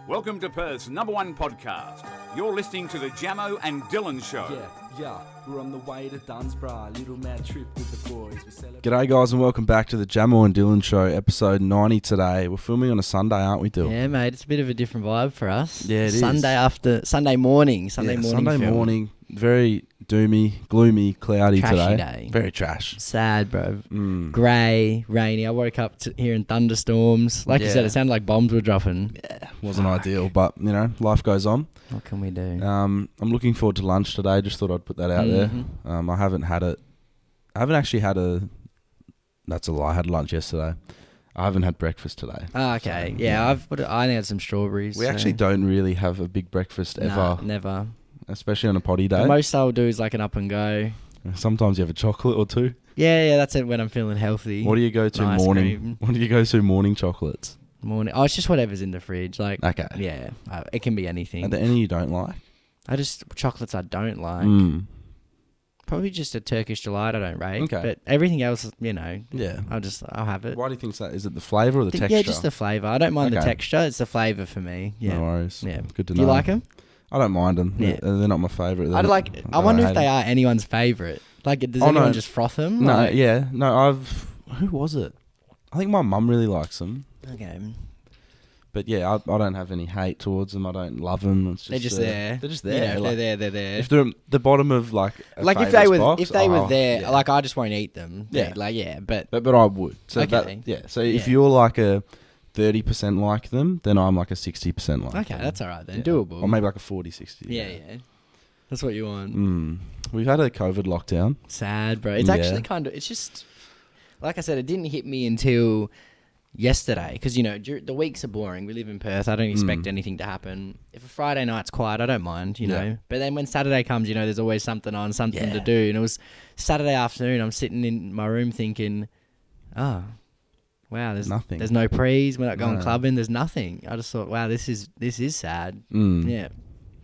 Welcome to Perth's #1 podcast. You're listening to the Jamo and Dylan Show. Yeah, we're on the way to Dunsborough, little mad trip with the boys. G'day guys and welcome back to the Jamo and Dylan Show, episode 90 today. We're filming on a Sunday, aren't we, Dylan? Yeah, mate, it's a bit of a different vibe for us. Yeah, it is. Sunday morning film. Very doomy, gloomy, cloudy Trashy today. day. Very trash. Sad, bro. Grey, rainy. I woke up to hearing thunderstorms. Like you said, it sounded like bombs were dropping. Yeah, wasn't ideal, but, you know, life goes on. What can we do? I'm looking forward to lunch today. Just thought I'd put that out there. I haven't had it. I haven't actually had a... That's a lie. I had lunch yesterday. I haven't had breakfast today. Oh, okay. So, yeah, I only had some strawberries. We actually don't really have a big breakfast ever. Nah, never. Especially on a potty day. The most I'll do is like an up and go. Sometimes you have a chocolate or two. Yeah, that's it when I'm feeling healthy. What do you go to Nice morning? cream. What do you go to morning chocolates? Morning. Oh, it's just whatever's in the fridge. Like, Okay. yeah, it can be anything. Are there any you don't like? Chocolates I don't like. Probably just a Turkish delight I don't rate. Okay. But everything else, you know, Yeah. I'll have it. Why do you think so? Is it the flavour or the texture? Yeah, just the flavour. I don't mind the Okay. texture. It's the flavour for me. Yeah. No worries. Yeah. Good to know. Do you like them? I don't mind them. Yeah. They're not my favourite. I wonder if they are anyone's favourite. Like, does anyone just froth them? No, Like, yeah. No, who was it? I think my mum really likes them. Okay. But yeah, I don't have any hate towards them. I don't love them. It's just, They're just there. They're just You there. know, like, they're there. if they're at the bottom of like a Like if favourites box, they were there, yeah. like I just won't eat them. Yeah. Like yeah, but But I would. So Okay. So if Yeah. you're like a 30% like them, then I'm like a 60% like okay, them. that's all right then. Yeah. Doable. Or maybe like a 40-60. yeah. That's what you want. We've had a COVID lockdown. Sad, bro. It's Yeah. actually it's just, like I said, it didn't hit me until yesterday because, you know, the weeks are boring. We live in Perth. I don't expect anything to happen. If a Friday night's quiet, I don't mind, you know. But then when Saturday comes, you know, there's always something on, something to do. And it was Saturday afternoon. I'm sitting in my room thinking, oh, wow, there's nothing. There's no prees. We're not going clubbing. There's nothing. I just thought, wow, this is sad. Yeah,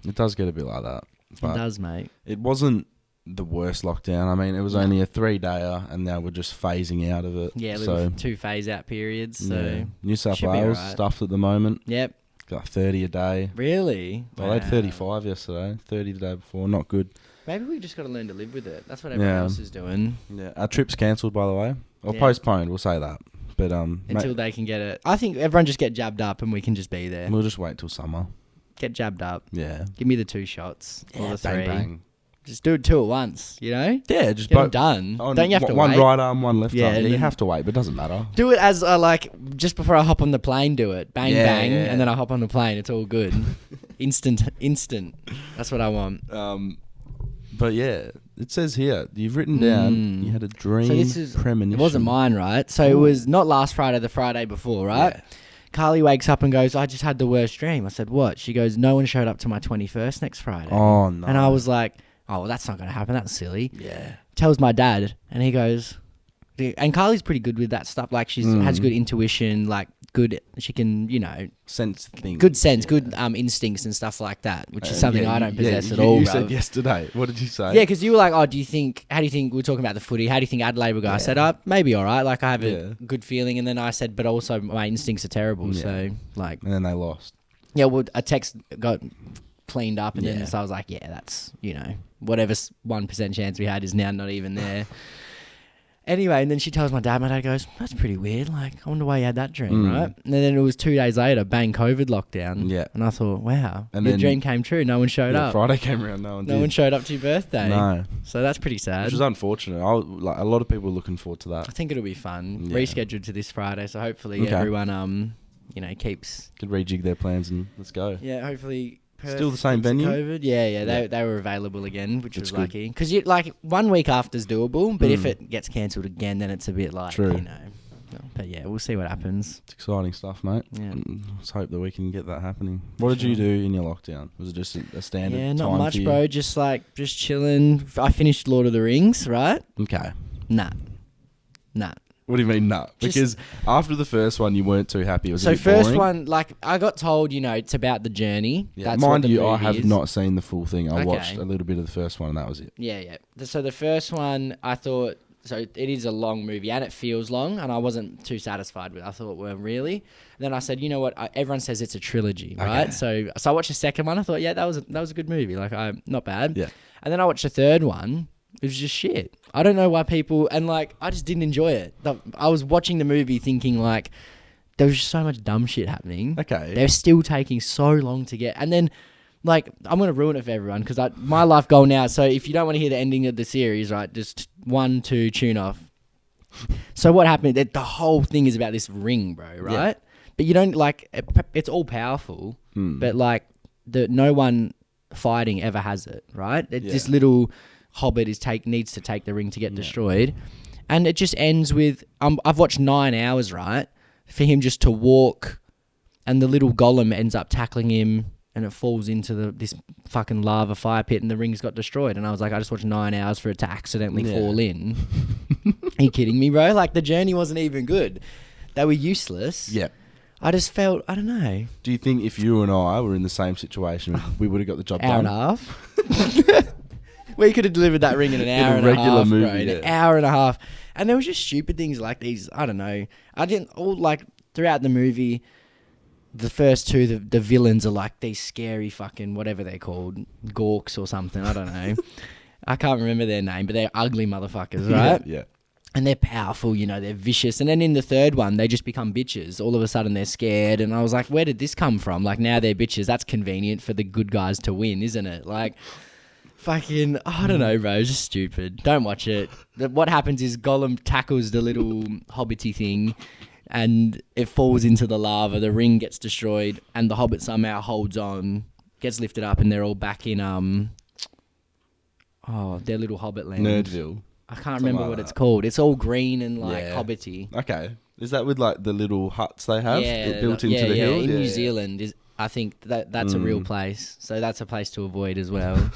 It does get a bit like that. it does, mate. It wasn't the worst lockdown. I mean, it was only a 3-dayer and now we're just phasing out of it. Yeah, so, little 2 phase out periods. So yeah. New South should be Wales alright. stuffed at the moment. Yep. Got 30 a day. Really? Well, they had 35 yesterday. 30 the day before. Not good. Maybe we just got to learn to live with it. That's what everyone else is doing. Yeah, our trip's cancelled, by the way. Or Yeah. postponed, we'll say that. But Until they can get it. I think everyone just get jabbed up and we can just be there. we'll just wait till summer. Get jabbed up. Yeah. Give me the 2 shots. Or the 3. Bang, bang. Just do it 2 at once, you know? Yeah, just Get them done. Don't you have to one wait? right arm, one left Yeah, arm. Yeah, and you then- have to wait, but it doesn't matter. Do it as like just before I hop on the plane. Do it, bang Yeah, bang, yeah. and then I hop on the plane. It's all good, instant. That's what I want. But yeah, it says here you've written down you had a dream So this is premonition. It wasn't mine, right? So it was not last Friday, the Friday before, right? Yeah. Carly wakes up and goes, "I just had the worst dream." I said, "What?" She goes, "No one showed up to my 21st next Friday." Oh no! And I was like, "Oh, well, that's not going to happen. That's silly." yeah. Tells my dad, and he goes, and Carly's pretty good with that stuff. Like she's has good intuition, like good. She can, you know, Sense things. good sense, good instincts and stuff like that, which is something I don't possess at all. You bruv. said yesterday. What did you say? Yeah, because you were like, "Oh, how do you think we were talking about the footy? How do you think Adelaide will go?" I said, maybe all right. Like I have a good feeling, and then I said, but also my instincts are terrible. Yeah. So like, And then they lost. yeah, well, a text got cleaned up, and then so I was like, yeah, that's, you know, whatever 1% chance we had is now not even there. Anyway, and then she tells my dad goes, "That's pretty weird. Like, I wonder why you had that dream, right?" And then it was 2 days later, bang, COVID lockdown. Yeah. And I thought, wow, And your then- dream came true. No one showed up. Friday came around. No one No did. one showed up to your birthday. No. So that's pretty sad. Which was unfortunate. Like a lot of people were looking forward to I that. think it'll be fun. Yeah. Rescheduled to this Friday, so hopefully Okay. everyone, you know, keeps. Could rejig their plans and let's go. Yeah, hopefully. Perth Still the same keeps venue? COVID. Yeah. They were available again, which That's was good. lucky. Because you like 1 week after's doable, but if it gets cancelled again, then it's a bit like True. you know. But yeah, we'll see what happens. It's exciting stuff, mate. Yeah. Let's hope that we can get that happening. What did you do in your lockdown? Was it just a standard Yeah, not time much, for you? bro. Just chilling. I finished Lord of the Rings, right? Okay. Nah. What do you mean, nah? Just- Because after the first one, you weren't too happy. It was a So bit first boring. one, like I got told, you know, it's about the journey. Yeah. That's what Mind the you, I movie have is. not seen the full thing. I Okay. watched a little bit of the first one, and that was it. Yeah. So the first one, I thought So it is a long movie and it feels long, and I wasn't too satisfied with it. I thought, well, really? And then I said, you know what? Everyone says it's a trilogy, right? So I watched the second one. I thought, yeah, that was a good movie. Like, not bad. Yeah. And then I watched the third one. It was just shit. I don't know why people, and like, I just didn't enjoy it. I was watching the movie thinking like, there was just so much dumb shit happening. Okay. They're still taking so long to get, and then. Like, I'm going to ruin it for everyone because my life goal now, so if you don't want to hear the ending of the series, right, just 1, 2, tune off. So what happened, the whole thing is about this ring, bro, right? Yeah. But you don't, like, it's all powerful, but, like, no one fighting ever has it, right? This little hobbit needs to take the ring to get destroyed. And it just ends with, I've watched 9 hours, right, for him just to walk, and the little golem ends up tackling him, and it falls into this fucking lava fire pit, and the rings got destroyed. And I was like, I just watched 9 hours for it to accidentally fall in. Are you kidding me, bro? Like, the journey wasn't even good. They were useless. Yeah. I just felt, I don't know. Do you think if you and I were in the same situation, we would have got the job Hour done? and a half. We could have delivered that ring in an hour and a half, bro. In an hour and a half. And there was just stupid things like these. I don't know. Throughout the movie, the first two, the villains are like these scary fucking, whatever they're called, Gorks or something. I don't know. I can't remember their name, but they're ugly motherfuckers, right? Yeah. And they're powerful, they're vicious. And then in the third one, they just become bitches. All of a sudden, they're scared. And I was like, where did this come from? Like, now they're bitches. That's convenient for the good guys to win, isn't it? Like, fucking, I don't know, bro. It's just stupid. Don't watch it. What happens is Gollum tackles the little hobbity thing, and it falls into the lava. The ring gets destroyed, and the hobbit somehow holds on, gets lifted up, and they're all back in their little hobbit land. Nerdville. I can't remember what it's called. It's all green and hobbity. Okay. Is that with like the little huts they have built into the hill? In New Zealand, I think that's a real place. So that's a place to avoid as well.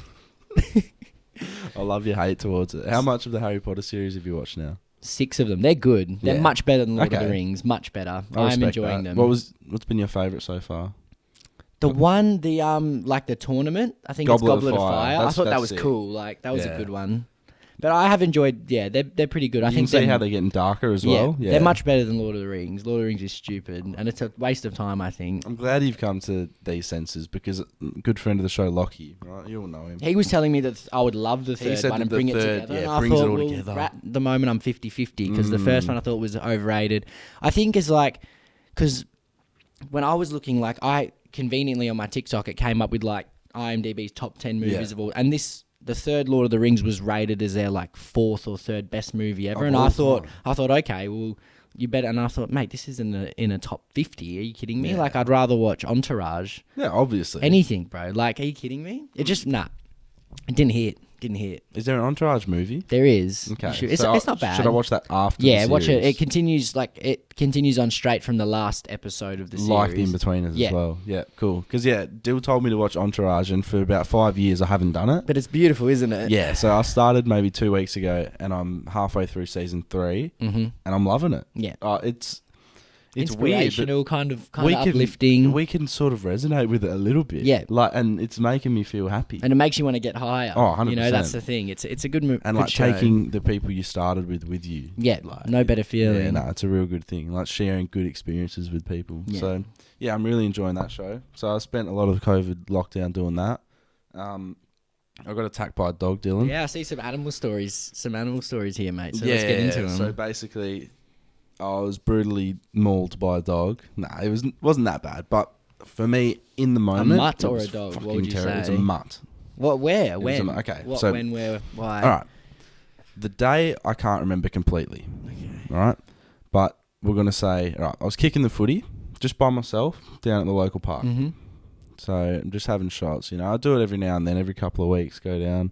I love your hate towards it. How much of the Harry Potter series have you watched now? 6 of them. They're good. They're much better than Lord of the Rings. Much better. I'm enjoying them. What's been your favourite so far? The one, the tournament. I think it's Goblet of Fire. I thought that was cool. Like, that was a good one. But I have enjoyed. Yeah, they're pretty good. I think see how they're getting darker as well. Yeah, they're much better than Lord of the Rings. Lord of the Rings is stupid, and it's a waste of time, I think. I'm glad you've come to these senses because good friend of the show, Lockie, right? You all know him. He was telling me that I would love the third one and bring it together. Yeah, and I brings thought, it all together. At the moment, I'm 50-50 because the first one I thought was overrated. I think it's like, because when I was looking, like, I conveniently on my TikTok, it came up with like IMDb's top 10 movies of all, and the third Lord of the Rings was rated as their like 4th or 3rd best movie ever, and I thought, okay, well, you better. And I thought, mate, this isn't in a top 50. Are you kidding me? Like, I'd rather watch Entourage. Yeah, obviously. Anything, bro. Like, are you kidding me? It just it didn't hit. Is there an Entourage movie? There is. Okay, it's not bad. Should I watch that after? Yeah, the watch it. series? It continues on straight from the last episode of the series. Like the in-betweeners as well. Yeah, cool. Because Dill told me to watch Entourage, and for about 5 years I haven't done it. But it's beautiful, isn't it? Yeah, so I started maybe 2 weeks ago, and I'm halfway through season 3, and I'm loving it. Yeah, it's weird. Inspirational, kind of uplifting. We can sort of resonate with it a little bit. Yeah, and it's making me feel happy. And it makes you want to get higher. Oh, 100%. That's the thing. It's a good movie. And like taking the people you started with you. Yeah, no better feeling. Yeah, no, it's a real good thing. Like sharing good experiences with people. Yeah. So yeah, I'm really enjoying that show. So I spent a lot of the COVID lockdown doing that. I got attacked by a dog, Dylan. Yeah, I see some animal stories here, mate. So let's get into them. So basically, I was brutally mauled by a dog. Nah, it wasn't that bad. But for me, in the moment, a mutt or a dog? What would you say? It was a mutt. What? Where? When? Okay. What? So, when? Where? Why? All right. The day I can't remember completely. Okay. All right. But we're gonna say, all right. I was kicking the footy just by myself down at the local park. Mm-hmm. So I'm just having shots. I do it every now and then, every couple of weeks, go down,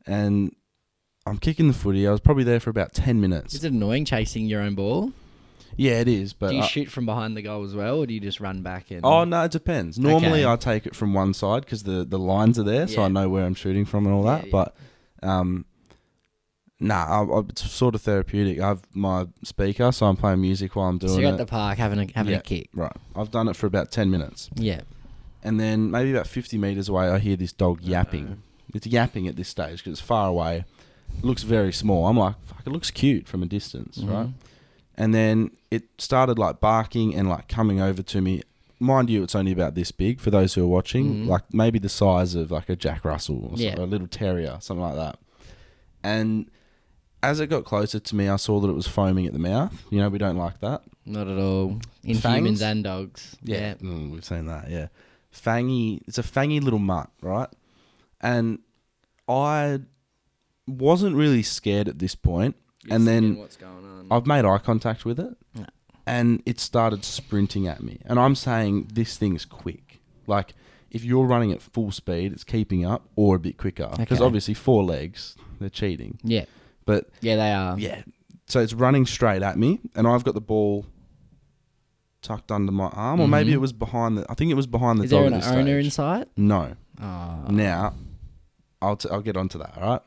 and I'm kicking the footy. I was probably there for about 10 minutes. Is it annoying chasing your own ball? Yeah, it is. But do you shoot from behind the goal as well, or do you just run back in? Oh, no, it depends. Normally, I take it from one side because the lines are there, so I know where I'm shooting from and all that. Yeah. But, it's sort of therapeutic. I have my speaker, so I'm playing music while I'm doing it. So you're at the park having a kick. Right. I've done it for about 10 minutes. Yeah. And then maybe about 50 metres away, I hear this dog yapping. It's yapping at this stage because it's far away. It looks very small. I'm like, fuck, it looks cute from a distance, right? And then it started like barking and like coming over to me. Mind you, it's only about this big for those who are watching, like maybe the size of like a Jack Russell or a little terrier, something like that. And as it got closer to me, I saw that it was foaming at the mouth. You know, we don't like that. Not at all. In Fangs? humans and dogs. Yeah. We've seen that, yeah. Fangy, it's a fangy little mutt, right? And I wasn't really scared at this point. And then what's going on. I've made eye contact with it. And it started sprinting at me. And I'm saying this thing's quick. Like, if you're running at full speed, it's keeping up or a bit quicker. Because obviously 4 legs, they're cheating. Yeah. But yeah, they are. Yeah. So it's running straight at me. And I've got the ball tucked under my arm. Or maybe it was behind the... I think it was behind the dog at this stage. Is there an owner in sight? No. Oh. Now, I'll get onto that, all right?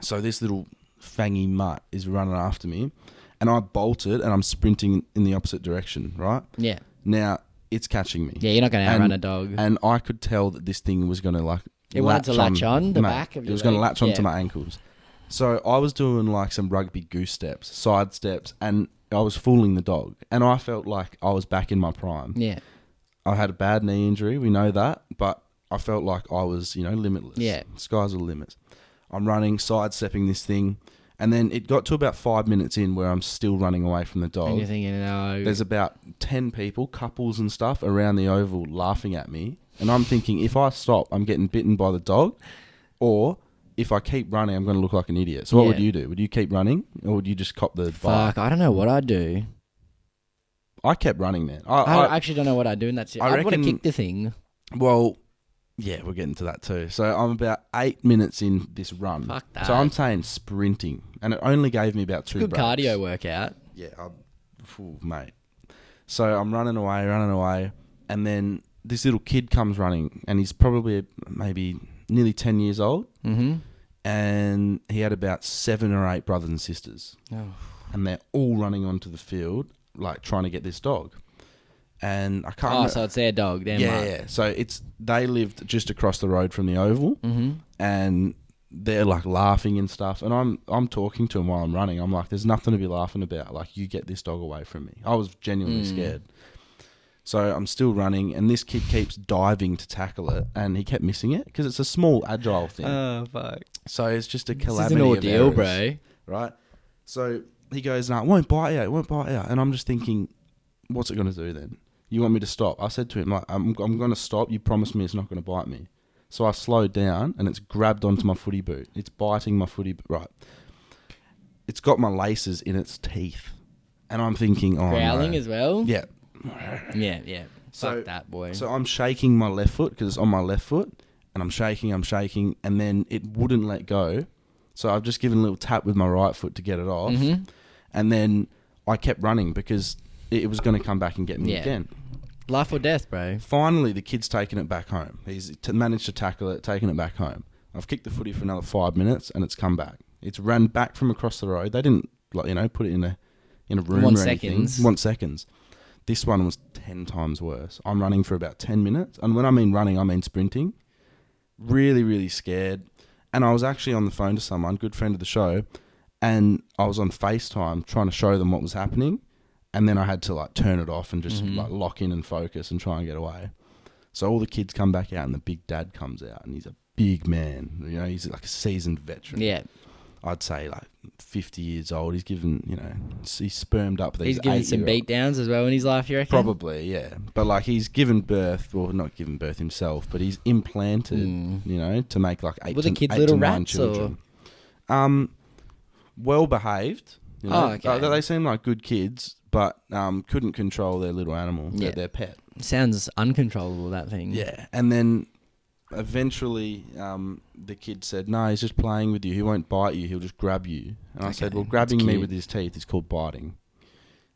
So this little fangy mutt is running after me. And I bolted and I'm sprinting in the opposite direction, right? Yeah. Now, it's catching me. Yeah, you're not going to outrun a dog. And I could tell that this thing was going to like... It wanted to latch on the back of your It was going to leg. latch onto my ankles. So I was doing like some rugby goose steps, side steps, and I was fooling the dog. And I felt like I was back in my prime. Yeah. I had a bad knee injury, we know that, but I felt like I was, you know, limitless. Yeah. Sky's the limit. I'm running, sidestepping this thing. And then it got to about 5 minutes in where I'm still running away from the dog. And you're thinking, no. There's about 10 people, couples and stuff, around the oval laughing at me. And I'm thinking, if I stop, I'm getting bitten by the dog. Or if I keep running, I'm going to look like an idiot. So what would you do? Would you keep running? Or would you just cop the bite? Fuck, I don't know what I'd do. I kept running, man. I actually don't know what I'd do, and that's it. I'd want to kick the thing. Well... Yeah, we're getting to that too. So I'm about 8 minutes in this run. Fuck that. So I'm saying sprinting. And it only gave me about 2 Good breaks. cardio workout. Yeah, mate. So I'm running away. And then this little kid comes running. And he's probably maybe nearly 10 years old. Mm-hmm. And he had about 7 or 8 brothers and sisters. Oh. And they're all running onto the field, like trying to get this dog. And I can't... so it's their dog. Yeah. So they lived just across the road from the oval, and they're like laughing and stuff. And I'm talking to them while I'm running. I'm like, "There's nothing to be laughing about. Like, you get this dog away from me." I was genuinely scared. So I'm still running, and this kid keeps diving to tackle it, and he kept missing it because it's a small, agile thing. Oh fuck! So it's just a calamity. This is an ordeal, of errors, bro. Right? So he goes, "No, it won't bite you. And I'm just thinking, what's it going to do then? You want me to stop? I said to him, like, I'm going to stop. You promised me it's not going to bite me. So I slowed down, and it's grabbed onto my footy boot. It's biting my footy boot. Right. It's got my laces in its teeth. And I'm thinking, oh, growling no. as well? Yeah. Yeah. So, fuck that, boy. So I'm shaking my left foot because it's on my left foot. And I'm shaking, and then it wouldn't let go. So I've just given a little tap with my right foot to get it off. Mm-hmm. And then I kept running because it was going to come back and get me again. Life or death, bro. Finally, the kid's taken it back home. He's managed to tackle it, taken it back home. I've kicked the footy for another 5 minutes, and it's come back. It's ran back from across the road. They didn't, put it in a room or anything. 1 seconds. This one was 10 times worse. I'm running for about 10 minutes, and when I mean running, I mean sprinting. Really, really scared. And I was actually on the phone to someone, good friend of the show, and I was on FaceTime trying to show them what was happening. And then I had to like turn it off and just like lock in and focus and try and get away. So all the kids come back out and the big dad comes out and he's a big man. You know, he's like a seasoned veteran. Yeah. I'd say like 50 years old. He's given, he's spermed up these He's given some beatdowns as well in his life, you reckon? Probably, yeah. But like he's given birth, well, not given birth himself, but he's implanted, to make like 8 Were the kids to little 9 rats children. Well behaved. Okay. They seem like good kids, but couldn't control their little animal, their pet. Sounds uncontrollable, that thing. Yeah, and then eventually the kid said, "No, he's just playing with you. He won't bite you. He'll just grab you." And I said, "Well, grabbing me with his teeth is called biting."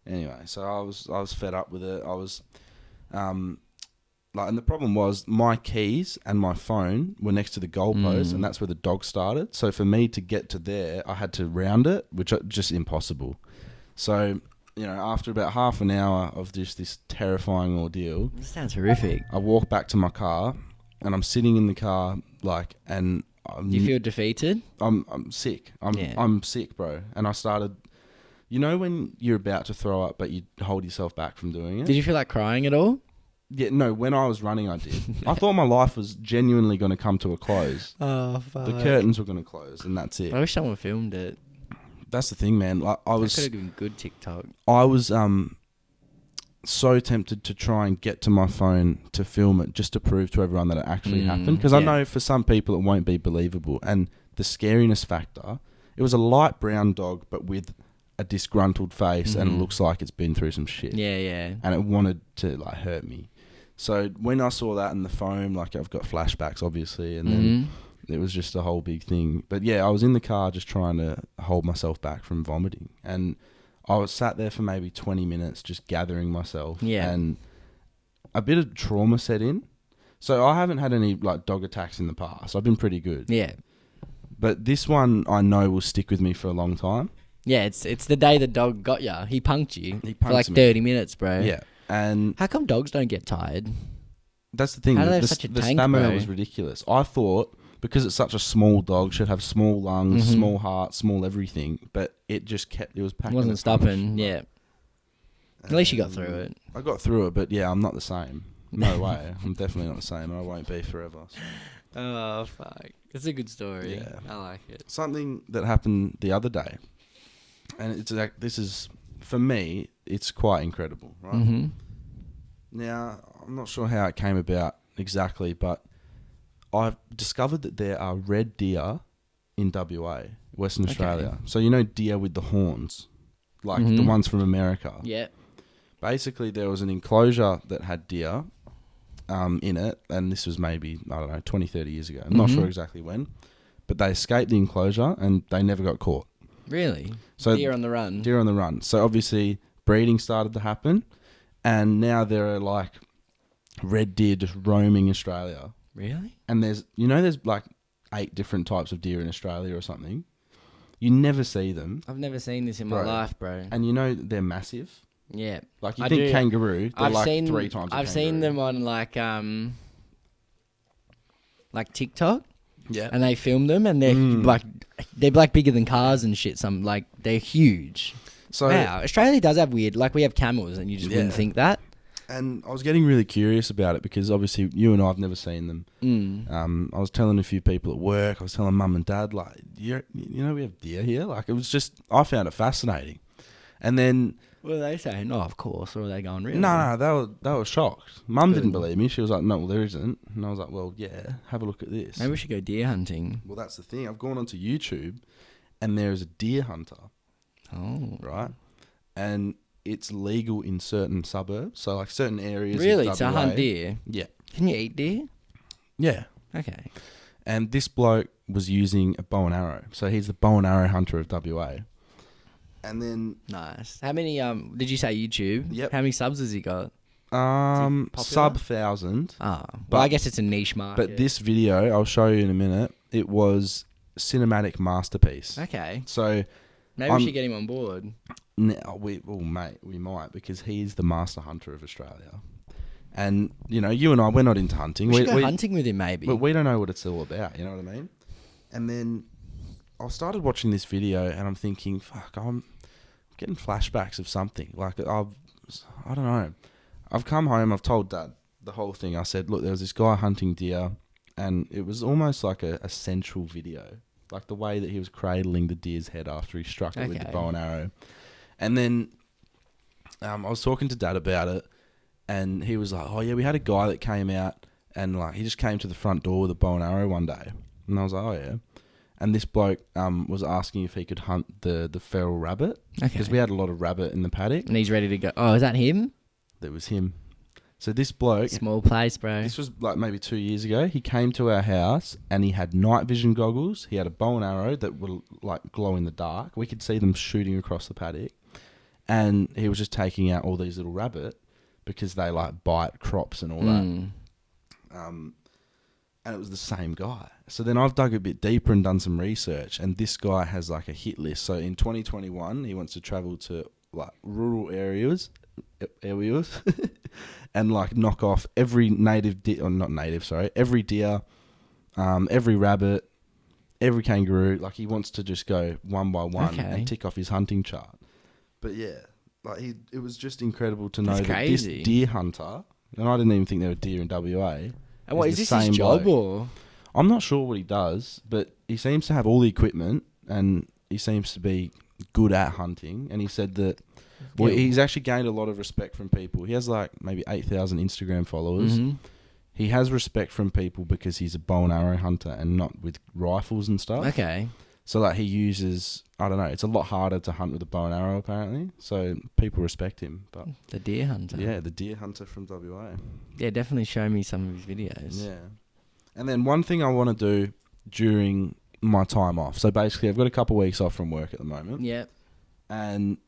Anyway, so I was fed up with it. I was and the problem was my keys and my phone were next to the goalpost, and that's where the dog started. So for me to get to there, I had to round it, which is just impossible. So, after about half an hour of just this terrifying ordeal... This sounds horrific. I walk back to my car, and I'm sitting in the car, and Do you feel defeated? I'm sick. I'm sick, bro. And I started. You know when you're about to throw up, but you hold yourself back from doing it? Did you feel like crying at all? Yeah, no, when I was running, I did. I thought my life was genuinely going to come to a close. Oh, fuck. The curtains were going to close, and that's it. I wish someone filmed it. That's the thing, man. Like, I was... That could have been good TikTok. I was so tempted to try and get to my phone to film it just to prove to everyone that it actually happened. Because I know for some people it won't be believable. And the scariness factor, it was a light brown dog, but with a disgruntled face, and it looks like it's been through some shit. Yeah, yeah. And it wanted to like hurt me. So when I saw that in the foam, like I've got flashbacks obviously, and then it was just a whole big thing. But yeah, I was in the car just trying to hold myself back from vomiting, and I was sat there for maybe 20 minutes just gathering myself. Yeah. And a bit of trauma set in. So I haven't had any like dog attacks in the past. I've been pretty good. Yeah. But this one I know will stick with me for a long time. Yeah, it's the day the dog got you. He punked you for like me. 30 minutes, bro. Yeah. And how come dogs don't get tired? That's the thing. How do they have such a the tank, stamina bro? was ridiculous. I thought because it's such a small dog, should have small lungs, small heart, small everything. But it just kept. It was packing. It wasn't stopping. Yeah. At least you got through it. I got through it, but yeah, I'm not the same. No way. I'm definitely not the same, and I won't be forever. So. Oh fuck! It's a good story. Yeah. I like it. Something that happened the other day, and it's like this is for me. It's quite incredible, right? Mm-hmm. Now, I'm not sure how it came about exactly, but I've discovered that there are red deer in WA, Western Australia. So you know deer with the horns, like the ones from America. Yeah. Basically, there was an enclosure that had deer in it, and this was maybe, I don't know, 20, 30 years ago. I'm not sure exactly when, but they escaped the enclosure and they never got caught. Really? So deer on the run. Deer on the run. So obviously breeding started to happen, and now there are like red deer just roaming Australia. Really? And there's like 8 different types of deer in Australia or something. You never see them. I've never seen this in my life, bro. And you know they're massive. Yeah. Like you think kangaroo, they're like 3 times a I've seen them on like TikTok. Yeah. And they film them, and they're like bigger than cars and shit. Some like they're huge. So wow, Australia does have weird. Like we have camels, and you just wouldn't think that. And I was getting really curious about it because obviously you and I have never seen them. I was telling a few people at work. I was telling mum and dad, like, you know, we have deer here. Like it was just, I found it fascinating. And then, what are they saying? Oh, of course. Or are they going really? No, they were shocked. Mum didn't believe me. She was like, no, well, there isn't. And I was like, well, yeah, have a look at this. Maybe we should go deer hunting. Well, that's the thing. I've gone onto YouTube, and there is a deer hunter. Oh, right, and it's legal in certain suburbs, so like certain areas. Really, of to WA. hunt deer? Yeah. Can you eat deer? Yeah. Okay. And this bloke was using a bow and arrow, so he's the bow and arrow hunter of WA. And then nice. How many? Did you say YouTube? Yep. How many subs has he got? Sub 1,000. Ah, well, I guess it's a niche market. But this video, I'll show you in a minute. It was cinematic masterpiece. Okay. So. Maybe we should get him on board. No, we might, because he's the master hunter of Australia. And, you know, you and I, we're not into hunting. We should go hunting with him, maybe. But we don't know what it's all about, you know what I mean? And then I started watching this video, and I'm thinking, fuck, I'm getting flashbacks of something. Like, I don't know. I've come home, I've told Dad the whole thing. I said, look, there was this guy hunting deer, and it was almost like a central video. Like the way that he was cradling the deer's head after he struck it with the bow and arrow. And then I was talking to Dad about it, and he was like, oh yeah, we had a guy that came out, and like he just came to the front door with a bow and arrow one day. And I was like, oh yeah. And this bloke was asking if he could hunt the feral rabbit. Because we had a lot of rabbit in the paddock. And he's ready to go. Oh, is that him? That was him. So this bloke... Small place, bro. This was like maybe 2 years ago. He came to our house and he had night vision goggles. He had a bow and arrow that would like glow in the dark. We could see them shooting across the paddock. And he was just taking out all these little rabbit because they like bite crops and all that. And it was the same guy. So then I've dug a bit deeper and done some research. And this guy has like a hit list. So in 2021, he wants to travel to like rural areas and like knock off every every deer, every rabbit, every kangaroo. Like, he wants to just go one by one Okay. and tick off his hunting chart. But yeah, like it was just incredible to know That's that crazy. this deer hunter, and I didn't even think there were deer in WA. And what is the this his same job bloke. or? I'm not sure what he does, but he seems to have all the equipment and he seems to be good at hunting. And he said that he's actually gained a lot of respect from people. He has like maybe 8,000 Instagram followers. Mhm. He has respect from people because he's a bow and arrow hunter and not with rifles and stuff. Okay. So like he uses, I don't know, it's a lot harder to hunt with a bow and arrow apparently. So people respect him. But The deer hunter. yeah, the deer hunter from WA. Yeah, definitely show me some of his videos. Yeah. And then one thing I want to do during my time off. So basically I've got a couple of weeks off from work at the moment. Yeah. And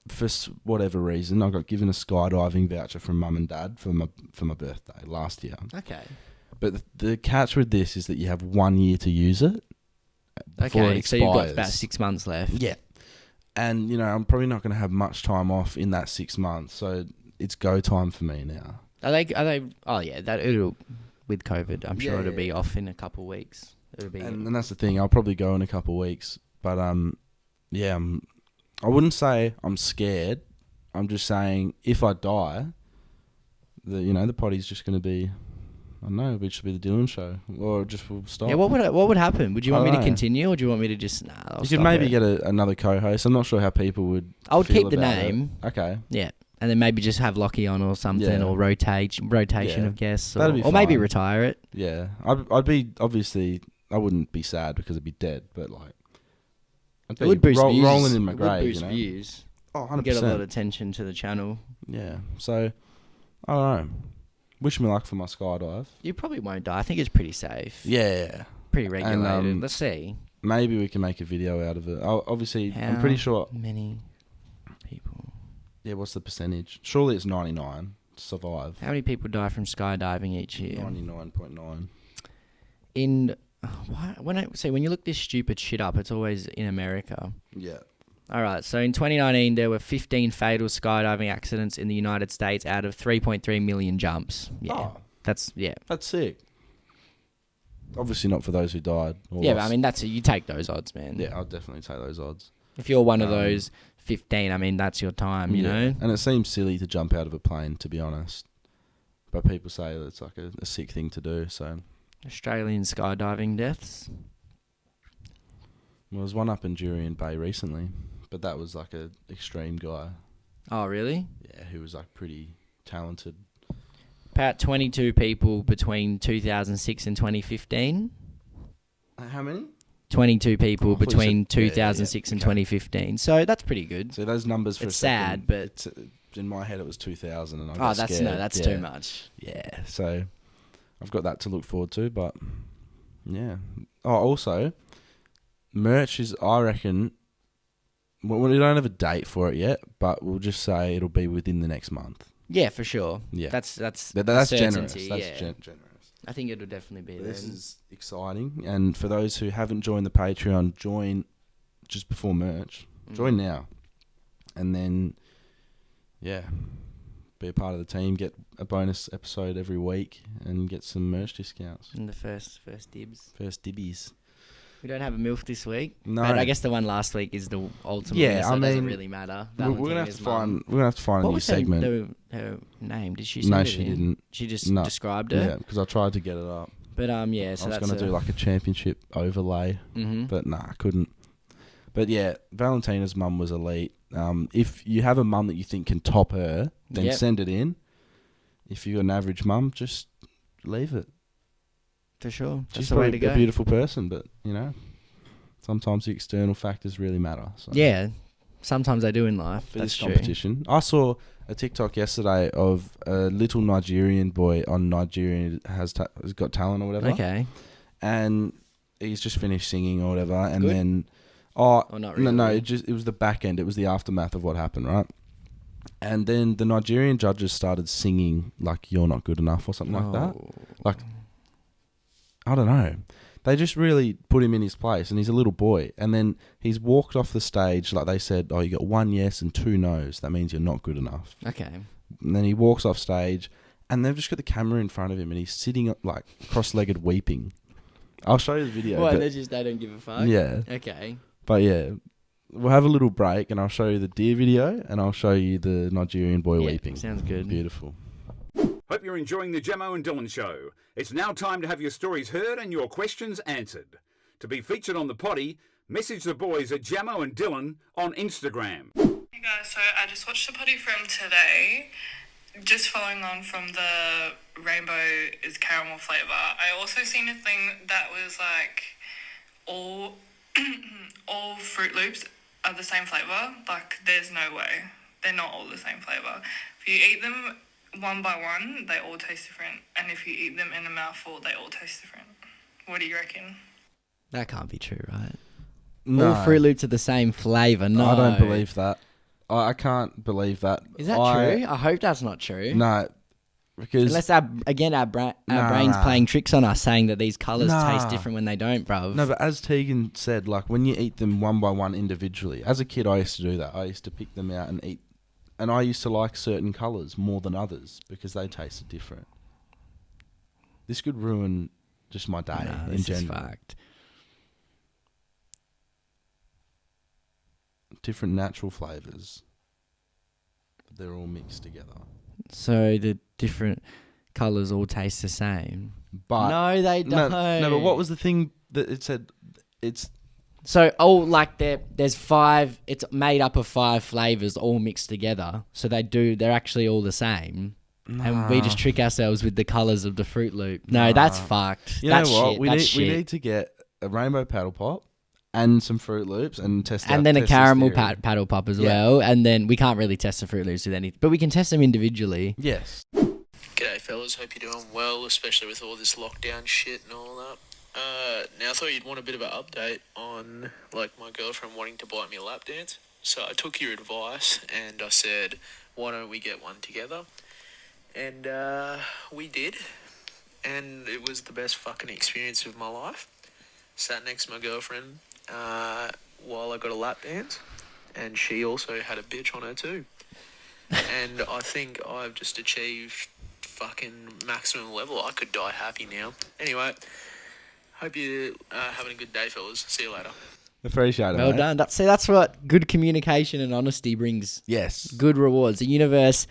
for whatever reason, I got given a skydiving voucher from mum and dad for my birthday last year. Okay. But the catch with this is that you have 1 year to use it before it Okay. expires. So you've got about 6 months left. Yeah. And, you know, I'm probably not going to have much time off in that 6 months. So it's go time for me now. Are they? Oh yeah. It'll with COVID. I'm sure Yeah, it'll yeah. be off in a couple of weeks. It'll be. And that's the thing. I'll probably go in a couple of weeks. But, yeah, I wouldn't say I'm scared. I'm just saying if I die, the Poddy's just going to be, I don't know, it should be the Dylan show. Or just we'll stop. Yeah. What would happen? Would you want I me to don't know. continue, or do you want me to just? Nah. I'll You stop could maybe it. get another co-host. I'm not sure how people would I would feel keep the about name. it. Okay. Yeah. And then maybe just have Lockie on or something, Yeah. or rotation Yeah. of guests, That'd be or maybe fine. retire it. Yeah. I'd be, obviously, I wouldn't be sad because it'd be dead, but like, I'd It would boost views. rolling in my It grave, would boost you know? views. Oh, 100%. Get a lot of attention to the channel. Yeah. So, I don't know. Wish me luck for my skydive. You probably won't die. I think it's pretty safe. Yeah. Pretty regulated. And, Let's see. maybe we can make a video out of it. Obviously, I'm How pretty sure. many people. Yeah, what's the percentage? Surely it's 99 to survive. How many people die from skydiving each year? 99.9. When you look this stupid shit up, it's always in America. Yeah. All right, so in 2019, there were 15 fatal skydiving accidents in the United States out of 3.3 million jumps. Yeah, Oh, that's sick. Obviously not for those who died. Or Yeah, but I lost. mean, you take those odds, man. Yeah, I'll definitely take those odds. If you're one of those 15, I mean, that's your time, you know? And it seems silly to jump out of a plane, to be honest. But people say that it's like a sick thing to do, so... Australian skydiving deaths. Well, there was one up in Jurien Bay recently, but that was like a extreme guy. Oh, really? Yeah, who was like pretty talented. About 22 people between 2006 and 2015. How many? 22 people Oh, I thought you between said- yeah, 2006 and okay. 2015. So that's pretty good. So those numbers for It's a second, sad, but- it's, in my head it was 2,000 and I Oh, got that's scared. that's Yeah. too much. Yeah, so I've got that to look forward to, but yeah. Oh, also, merch is, I reckon, well, we don't have a date for it yet, but we'll just say it'll be within the next month. Yeah, for sure. Yeah. That's That's a generous. certainty, That's yeah. generous. I think it'll definitely be This then. is exciting, and for those who haven't joined the Patreon, join just before merch. Join now, and then be a part of the team. Get a bonus episode every week, and get some merch discounts. In the first dibs. First dibbies. We don't have a MILF this week. No. But I guess the one last week is the ultimate. Yeah, winner, so I it doesn't mean, really matter. We're gonna have Valentina's to mum. find. We're gonna have to find a What new was segment. her name? Did she? Send No, it she in? didn't. She just No. described Yeah, it. because I tried to get it up. But yeah, so I was that's gonna do like a championship overlay, but nah, I couldn't. But yeah, Valentina's mum was elite. If you have a mum that you think can top her, then Yep. send it in. If you're an average mum, just leave it. for sure. That's She's the way probably to go. a beautiful person, but sometimes the external factors really matter. So. Yeah, sometimes they do in life. For That's this true. competition, I saw a TikTok yesterday of a little Nigerian boy on Nigerian has got talent or whatever. Okay. And he's just finished singing or whatever, and Good? then Or not really. no, it was the back end. It was the aftermath of what happened, right? And then the Nigerian judges started singing like "You're Not Good Enough" or something like that. Oh. Like, I don't know. They just really put him in his place, and he's a little boy. And then he's walked off the stage like they said, "Oh, you got 1 yes and 2 no's. That means you're not good enough." Okay. And then he walks off stage, and they've just got the camera in front of him, and he's sitting like cross-legged weeping. I'll show you the video. What, but- they don't give a fuck? Yeah. Okay. But yeah, we'll have a little break and I'll show you the deer video and I'll show you the Nigerian boy Yeah, weeping. sounds good. Beautiful. Hope you're enjoying the Jamo and Dylan show. It's now time to have your stories heard and your questions answered. To be featured on the Poddy, message the boys at Jamo and Dylan on Instagram. Hey guys, so I just watched the Poddy from today. Just following on from the rainbow is caramel flavour. I also seen a thing that was like all Fruit Loops are the same flavour. Like there's no way. They're not all the same flavour. If you eat them one by one, they all taste different. And if you eat them in a mouthful, they all taste different. What do you reckon? That can't be true, right? No, All Fruit Loops are the same flavour. No. I don't believe that. I can't believe that. Is that true? I hope that's not true. No, because Unless our brain's playing tricks on us, saying that these colours taste different when they don't, bruv. No, but as Tegan said, like when you eat them one by one individually, as a kid I used to do that. I used to pick them out and eat, and I used to like certain colours more than others because they tasted different. This could ruin just my day in this general. is fucked. Different natural flavours, but they're all mixed together. So the different colours all taste the same. But No, they don't. No, but what was the thing that it said? It's So, there's 5, it's made up of 5 flavours all mixed together. So they're actually all the same. And we just trick ourselves with the colours of the Fruit Loop. No, that's fucked. You That's know what? shit. We That's need shit. to get a rainbow paddle pop and some Fruit Loops and test out. And then a test this caramel theory. paddle pop as Yeah. well. And then we can't really test the Fruit Loops with anything. But we can test them individually. Yes. G'day fellas, hope you're doing well, especially with all this lockdown shit and all that. Now I thought you'd want a bit of an update on like my girlfriend wanting to buy me a lap dance. So I took your advice and I said, why don't we get one together? And we did. And it was the best fucking experience of my life. Sat next to my girlfriend while I got a lap dance. And she also had a bitch on her too. And I think I've just achieved fucking maximum level. I could die happy now. Anyway, hope you're having a good day, fellas. See you later. Appreciate it. Well mate. done. That's what good communication and honesty brings. Yes. Good rewards. The universe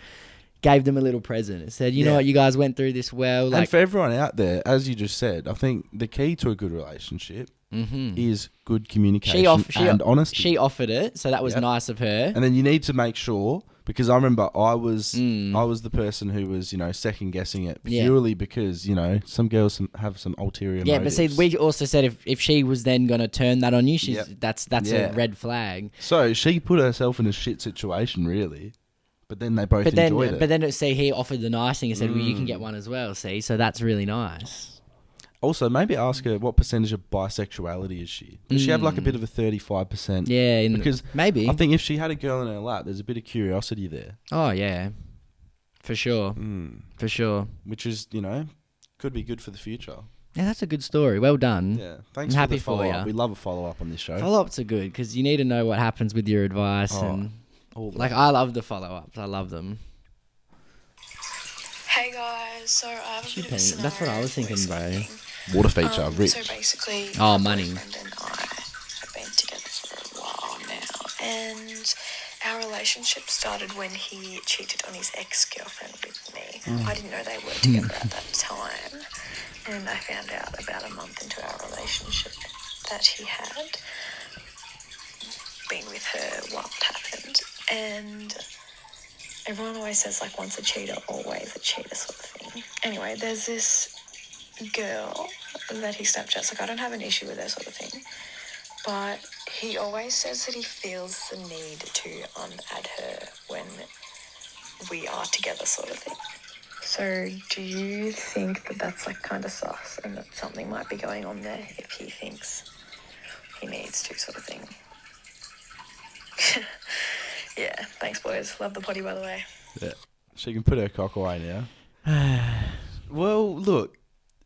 gave them a little present. It said, you know what, you guys went through this well. And for everyone out there, as you just said, I think the key to a good relationship is good communication and honesty. She offered it, so that was Yep. nice of her. And then you need to make sure, because I remember I was the person who was, second guessing it purely because, some girls have some ulterior Yeah, motives. but see, we also said if she was then going to turn that on you, Yep. that's Yeah. a red flag. So she put herself in a shit situation, really. But then they both enjoyed it. But then see, he offered the nice thing and said, well, you can get one as well, see? So that's really nice. Also, maybe ask her what percentage of bisexuality is she? Does she have like a bit of a 35%? Yeah, Because maybe. I think if she had a girl in her lap, there's a bit of curiosity there. Oh, yeah. For sure. For sure. Which is, could be good for the future. Yeah, that's a good story. Well done. Yeah. Thanks I'm for happy the for follow-up. ya. We love a follow-up on this show. Follow-ups are good because you need to know what happens with your advice. And I love the follow-ups. I love them. Hey guys, so I have a bit of a scenario. That's what I was thinking, bro. Water feature, rich. So basically, Oh, my money. boyfriend and I have been together for a while now, and our relationship started when he cheated on his ex-girlfriend with me. I didn't know they were together at that time, and I found out about a month into our relationship that he had been with her while it happened, and everyone always says, like, once a cheater, always a cheater sort of thing. Anyway, there's this girl that he Snapchats. Like, I don't have an issue with her sort of thing. But he always says that he feels the need to unadd her when we are together sort of thing. So do you think that that's, like, kind of sus and that something might be going on there if he thinks he needs to sort of thing? Yeah, thanks, boys. Love the Poddy, by the way. Yeah. She can put her cock away now. Well, look,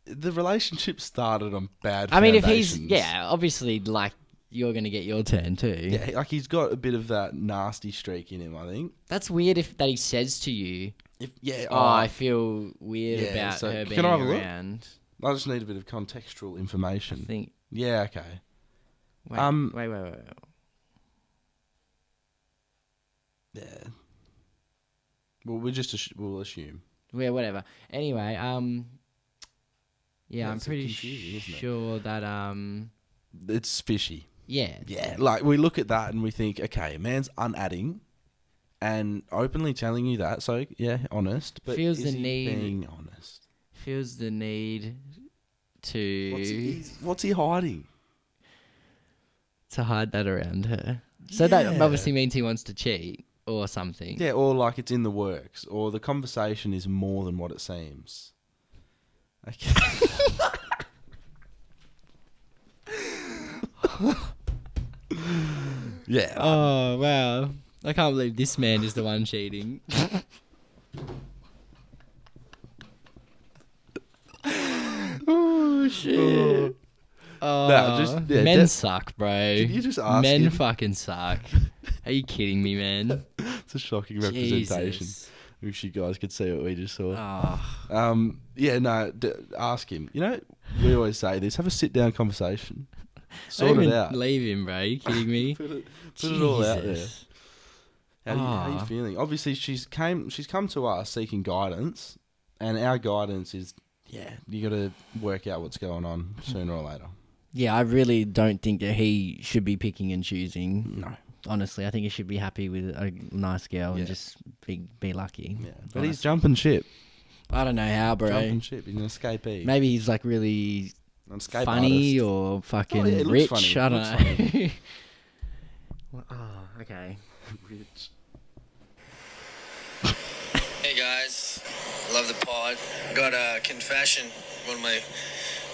the relationship started on bad I mean, if foundations. he's... Yeah, obviously, like, you're going to get your turn too. Yeah, like he's got a bit of that nasty streak in him, I think. That's weird that he says to you, Yeah. I feel weird Yeah, about so her can being I have a look? around. I just need a bit of contextual information. I think. Yeah, okay. Wait. Yeah. Well, we'll assume. Yeah, whatever. Anyway, yeah, Yeah, I'm it's pretty confusing, isn't it? sure that It's fishy. yeah. Yeah, like we look at that and we think, okay, a man's unadding and openly telling you that. So yeah, honest, but Feels is the he need- being honest? Feels the need to What's he hiding? hide that around her. So that obviously means he wants to cheat or something. Yeah, or like it's in the works, or the conversation is more than what it seems. Okay. Yeah. Oh wow! I can't believe this man is the one cheating. Oh shit! Men suck, bro. Did you just ask Men him? fucking suck. Are you kidding me, man? It's a shocking representation. Jesus. Wish you guys could see what we just saw. Oh. Yeah, no, ask him. You know, we always say this, have a sit-down conversation. Sort Don't it even out. Leave him, bro. You kidding me? Put it all out there. Jesus. How you feeling? Obviously, she's come to us seeking guidance, and our guidance is, you got to work out what's going on sooner or later. Yeah, I really don't think that he should be picking and choosing. No. Honestly, I think he should be happy with a nice girl and Yeah. just be lucky. Yeah. But he's jumping ship. I don't know how, bro. Jumping ship. He's an escapee. Maybe he's like really An escape funny artist. or fucking it looks rich. funny. I It don't looks know. Oh, okay. Rich. Hey guys, love the pod. Got a confession from one of my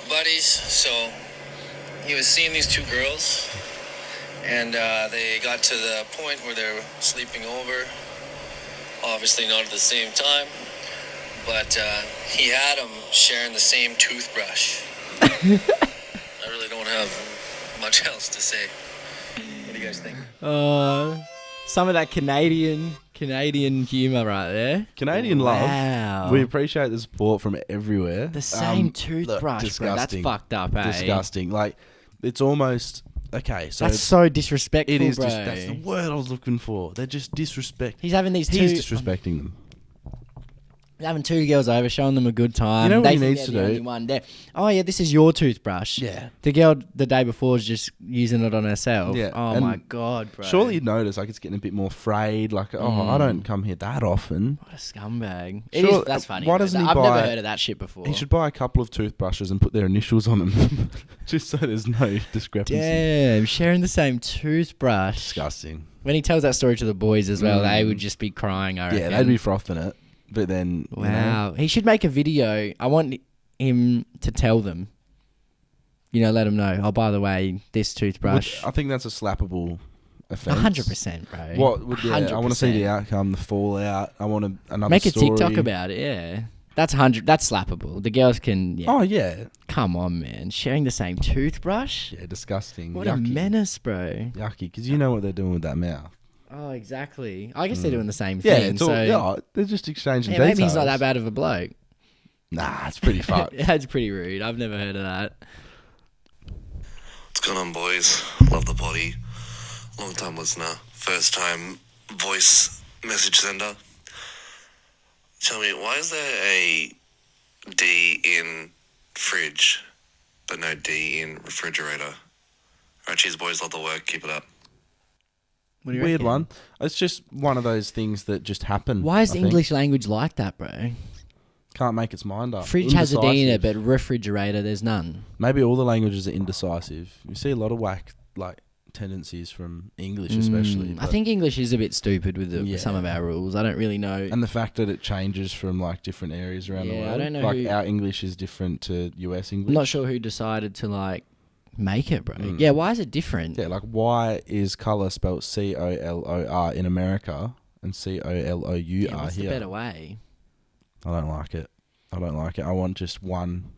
buddies. So he was seeing these two girls, and they got to the point where they were sleeping over. Obviously not at the same time, but he had them sharing the same toothbrush. I really don't have much else to say. What do you guys think? Some of that Canadian humour right there. Canadian love. Wow. We appreciate the support from everywhere. The same Look, toothbrush, bro. That's disgusting. fucked up, eh? Disgusting. Like, it's almost... Okay, so... That's so disrespectful, it is bro. that's the word I was looking for. They're just disrespect. He's having these He's two... disrespecting them. having two girls over, showing them a good time. You know what They he think needs they're to the do? only one there. Oh yeah, this is your toothbrush. Yeah. The girl the day before is just using it on herself. Yeah, Oh and my god, bro. Surely you'd notice, like, it's getting a bit more frayed. Like, I don't come here that often. What a scumbag. Sure, That's funny. why though. doesn't he I've buy- never heard of that shit before. He should buy a couple of toothbrushes and put their initials on them. Just so there's no discrepancy. Damn, sharing the same toothbrush. Disgusting. When he tells that story to the boys as well, they would just be crying, I reckon. Yeah, they'd be frothing it. But then... you know, Wow. He should make a video. I want him to tell them. Let them know. Oh, by the way, this toothbrush. I think that's a slappable offence. 100%, bro. What would I want to see the 100%. outcome, the fallout. I want another Make a story. TikTok about it, yeah. That's slappable. The girls can, yeah. Oh, yeah. Come on, man. Sharing the same toothbrush? Yeah, disgusting. What Yucky. a menace, bro. Yucky, because you know what they're doing with that mouth. Oh, exactly. I guess they're doing the same Yeah, thing. it's all, so yeah, they're just exchanging yeah, details. maybe he's not that bad of a bloke. Nah, it's pretty fucked. That's pretty rude. I've never heard of that. What's going on, boys? Love the Poddy. Long time listener, first time voice message sender. Tell me, why is there a D in fridge, but no D in refrigerator? Alright, cheers, boys. Love the work. Keep it up. What do you Weird reckon? one. It's just one of those things that just happen. Why is I the think. English language like that, bro? Can't make its mind up. Fridge has a D in it, Indecisive. but refrigerator, there's none. Maybe all the languages are indecisive. You see a lot of whack tendencies from English, especially. I but- think English is a bit stupid with Yeah. some of our rules. I don't really know. and the fact that it changes from different areas around the Yeah, I world. don't know Like who- our English is different to US English. I'm not sure who decided to make it, bro. Mm. Yeah, why is it different? Yeah, why is colour spelled COLOR in America and COLOUR Yeah, what's the here? better way? I don't like it. I want just one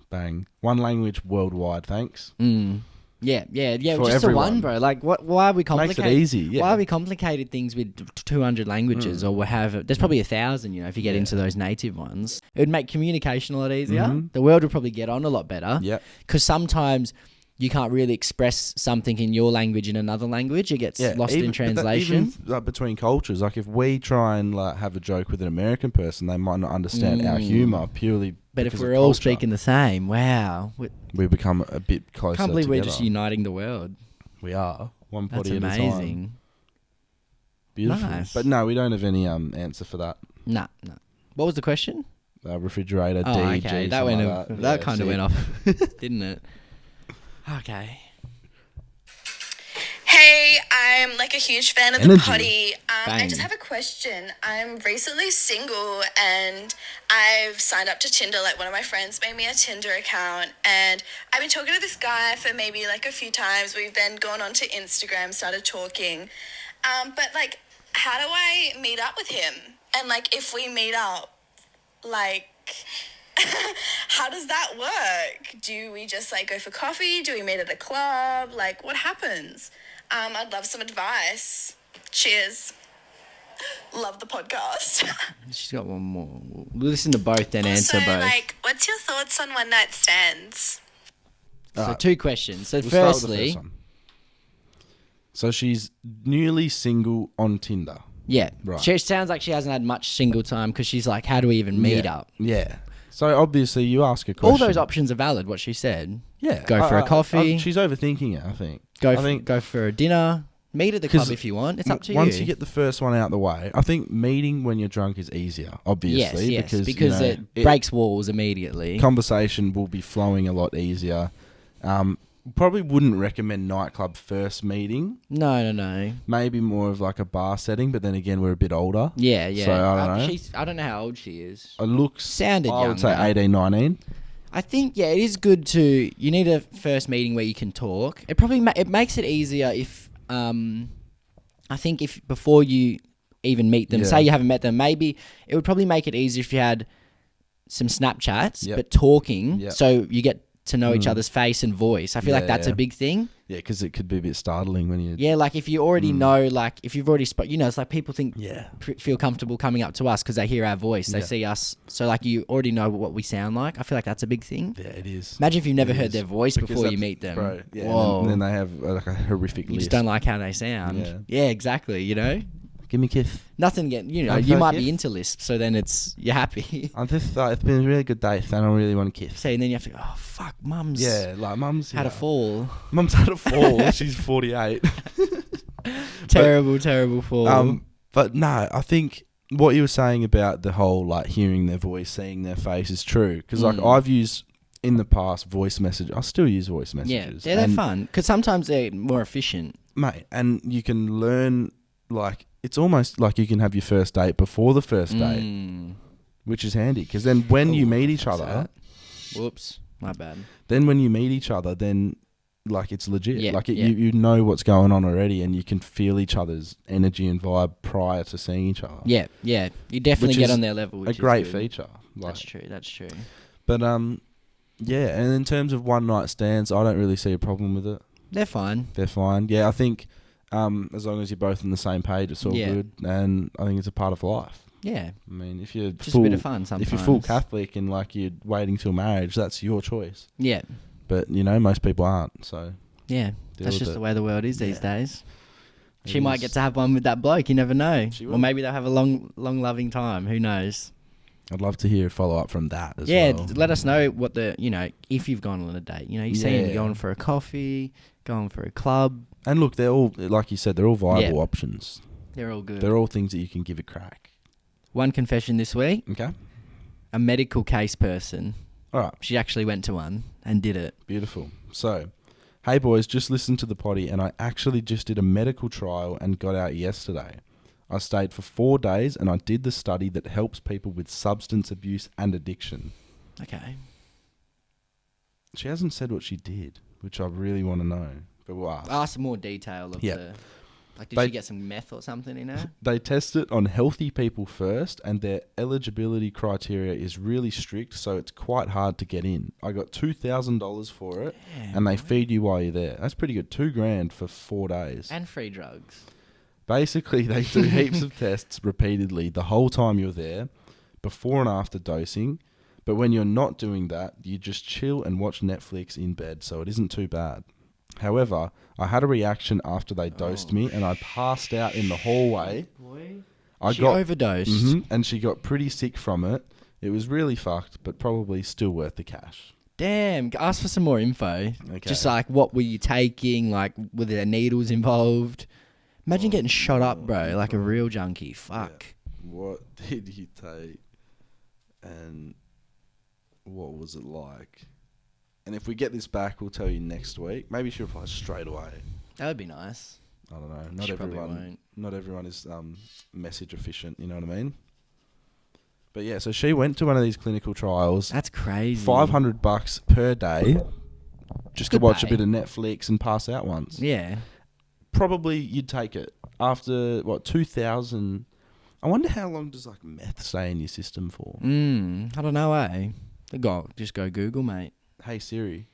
language worldwide. Thanks. Mm. Yeah. For Just the one, everyone. bro. Like, why are we Makes complicated? it easy, yeah. Why are we complicated things with 200 languages or what have it? There's probably 1,000, you know, if you get into those native ones. It would make communication a lot easier. The world would probably get on a lot better. Yeah. Because sometimes you can't really express something in your language in another language. It gets lost in translation. Even like between cultures, like if we try and like have a joke with an American person, they might not understand our humour purely. But if because we're of all culture. speaking the same, wow. We become a bit closer. I can't believe we're together. just uniting the world. We are one That's potty at a time. amazing. Beautiful. Nice. But no, we don't have any answer for that. Nah. What was the question? Refrigerator. Oh, DG, okay. That something went. like that. That Yeah, kind of see. went off, didn't it? Okay. Hey, I'm like a huge fan of the Energy. potty. I Bang. just have a question. I'm recently single and I've signed up to Tinder. Like one of my friends made me a Tinder account and I've been talking to this guy for maybe like a few times. We've then gone on to Instagram, started talking. But like, how do I meet up with him? And like, if we meet up, like, how does that work? Do we just like go for coffee? Do we meet at a club? Like, what happens? I'd love some advice. Cheers. Love the podcast. She's got one more. We'll listen to both, then answer Also, both. like, what's your thoughts on one night stands? So 2 questions. So We'll start with the firstly, first one. So she's newly single on Tinder. yeah, Right. she sounds like she hasn't had much single time because she's like, how do we even meet up? Yeah. So obviously you ask a question. All those options are valid. What she said. Yeah. Go for a coffee. She's overthinking it, I think. Go for a dinner. Meet at the club if you want. It's up to you. Once you get the first one out the way, I think meeting when you're drunk is easier, obviously. yes, because you know, it breaks walls immediately. Conversation will be flowing a lot easier. Probably wouldn't recommend nightclub first meeting. No. Maybe more of like a bar setting, but then again, we're a bit older. Yeah. So I don't know. I don't know how old she is. It looks... Sounded I would younger. say 18, 19. I think it is good to. You need a first meeting where you can talk. It probably it makes it easier if I think if before you even meet them, Yeah. say you haven't met them, maybe it would probably make it easier if you had some Snapchats, Yep. but talking, Yep. so you get to know each other's face and voice. I feel like that's Yeah. a big thing. Yeah, because it could be a bit startling when you... Yeah, like if you already know, like if you've already it's like people think Yeah. feel comfortable coming up to us because they hear our voice, they Yeah. see us, so like you already know what we sound like. I feel like that's a big thing. Yeah, it is. Imagine if you've never It heard is. their voice Because before you that's- meet them. Bro, yeah, Whoa. and then they have like a horrific You list. just don't like how they sound. Yeah. Yeah, exactly. You know, Give me a kiss. nothing get. You know, Don't you throw a might kiss? be into lisp, so then you're happy. I just thought it's been a really good day, so I don't really want to kiss. So and then you have to go. Oh fuck, mum's Yeah, like mum's had a fall. Mum's had a fall. She's 48. Terrible fall. But no, I think what you were saying about the whole like hearing their voice, seeing their face is true. Because like I've used in the past voice message. I still use voice messages. Yeah, they're and, fun because sometimes they're more efficient. mate. And you can learn like it's almost like you can have your first date before the first date, which is handy. Because then when you meet each other, Whoops, my bad. then when you meet each other, then like it's legit. Yeah, like yeah. you know what's going on already, and you can feel each other's energy and vibe prior to seeing each other. Yeah. You definitely Which get is on their level. Which a is great good. feature. Like, That's true. but yeah. And in terms of one night stands, I don't really see a problem with it. They're fine. They're fine. Yeah, I think as long as you're both on the same page, it's all good. And I think it's a part of life. Yeah. I mean, if you're Just full, a bit of fun sometimes. if you're full Catholic and like you're waiting till marriage, that's your choice. Yeah. But you know, most people aren't. So Yeah. Deal That's with just it. the way the world is these days. It She might is. get to have one with that bloke. You never know. She Or will. maybe they'll have a long, loving time. Who knows? I'd love to hear a follow up from that as Yeah. well. Let us know what if you've gone on a date. You know, you're saying Yeah. you're going for a coffee, going for a club. And look, they're all like you said, they're all viable options. They're all good. They're all things that you can give a crack. One confession this week. Okay. A medical case person. All right. She actually went to one and did it. Beautiful. So, hey boys, just listened to the potty and I actually just did a medical trial and got out yesterday. I stayed for 4 days and I did the study that helps people with substance abuse and addiction. Okay. She hasn't said what she did, which I really want to know. But we'll ask. Ask more detail of Yeah. the... Like, did she get some meth or something in her? They test it on healthy people first, and their eligibility criteria is really strict, so it's quite hard to get in. I got $2,000 for it, and they feed you while you're there. That's pretty good. $2,000 for 4 days. And free drugs. Basically, they do heaps of tests repeatedly the whole time you're there, before and after dosing. But when you're not doing that, you just chill and watch Netflix in bed, so it isn't too bad. However, I had a reaction after they dosed me, and I passed out in the hallway. She overdosed. And she got pretty sick from it. It was really fucked, but probably still worth the cash. Damn, ask for some more info. Okay. Just like, what were you taking? Like, were there needles involved? Imagine getting shot up, bro, like a real junkie. Fuck. Yeah. What did you take? And what was it like? And if we get this back, we'll tell you next week. Maybe she'll reply straight away. That would be nice. I don't know. Not everyone is message efficient. You know what I mean? But yeah, so she went to one of these clinical trials. That's crazy. $500 per day, just to watch a bit of Netflix and pass out once. Yeah. Probably you'd take it after 2,000. I wonder how long does like meth stay in your system for? I don't know, eh? Just go Google, mate. Hey Siri,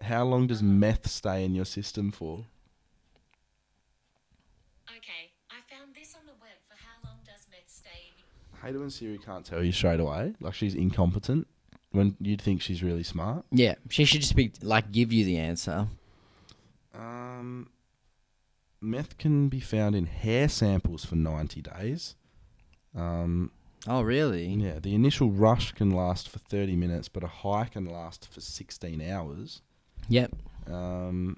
how long does meth stay in your system for? Okay, I found this on the web for how long does meth stay in. I hate it when Siri can't tell you straight away. Like she's incompetent when you'd think she's really smart. Yeah, she should just be like give you the answer. Meth can be found in hair samples for 90 days. Oh, really? Yeah, the initial rush can last for 30 minutes, but a high can last for 16 hours. Yep. So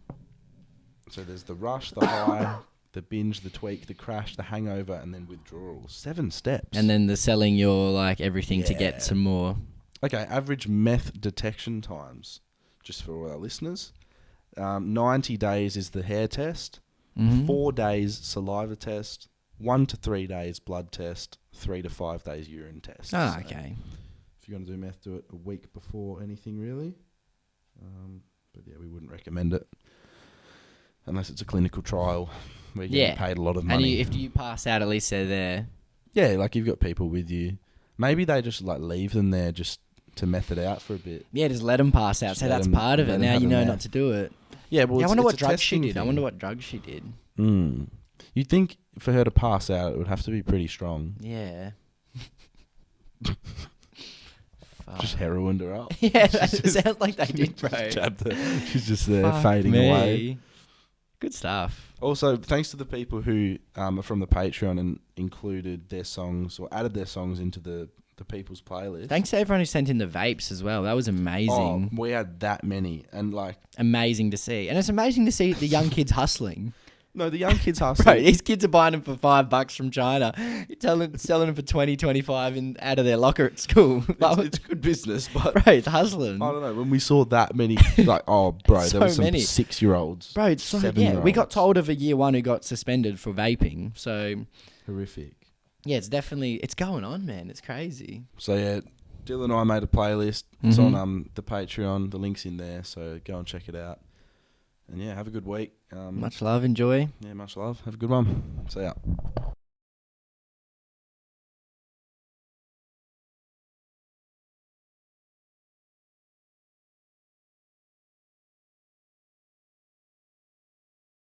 there's the rush, the high, the binge, the tweak, the crash, the hangover, and then withdrawal. 7 steps. And then the selling your like everything to get some more. Okay, average meth detection times, just for all our listeners. 90 days is the hair test, 4 days saliva test, 1 to 3 days blood test, 3 to 5 days urine test. Ah, okay. If you're going to do meth, do it a week before anything, really. But yeah, we wouldn't recommend it unless it's a clinical trial where you're getting paid a lot of money. And if you pass out, at least they're there. Yeah, like you've got people with you. Maybe they just like leave them there just to meth it out for a bit. Yeah, just let them pass out. So that's part of it. Now you know not to do it. Yeah, well, I wonder what drugs she did. You'd think for her to pass out, it would have to be pretty strong. Yeah. Just heroined her up. Yeah, it sounds like they did, bro. She's just there fading away. Good stuff. Also, thanks to the people who are from the Patreon and included their songs or added their songs into the people's playlist. Thanks to everyone who sent in the vapes as well. That was amazing. Oh, we had that many. And like... Amazing to see. And it's amazing to see the young kids hustling. No, the young kids hustling. Bro, these kids are buying them for $5 from China. Selling them for 20, 25 and out of their locker at school. It's good business, but... Bro, it's hustling. I don't know. When we saw that many... Like, oh, bro, so there was some many 6-year-olds. Bro, it's so... Yeah, we got told of a year 1 who got suspended for vaping. So... Horrific. Yeah, it's definitely... It's going on, man. It's crazy. So, yeah, Dylan and I made a playlist. It's on the Patreon. The link's in there, so go and check it out. And, yeah, have a good week. Much love. Enjoy. Yeah, much love. Have a good one. See ya.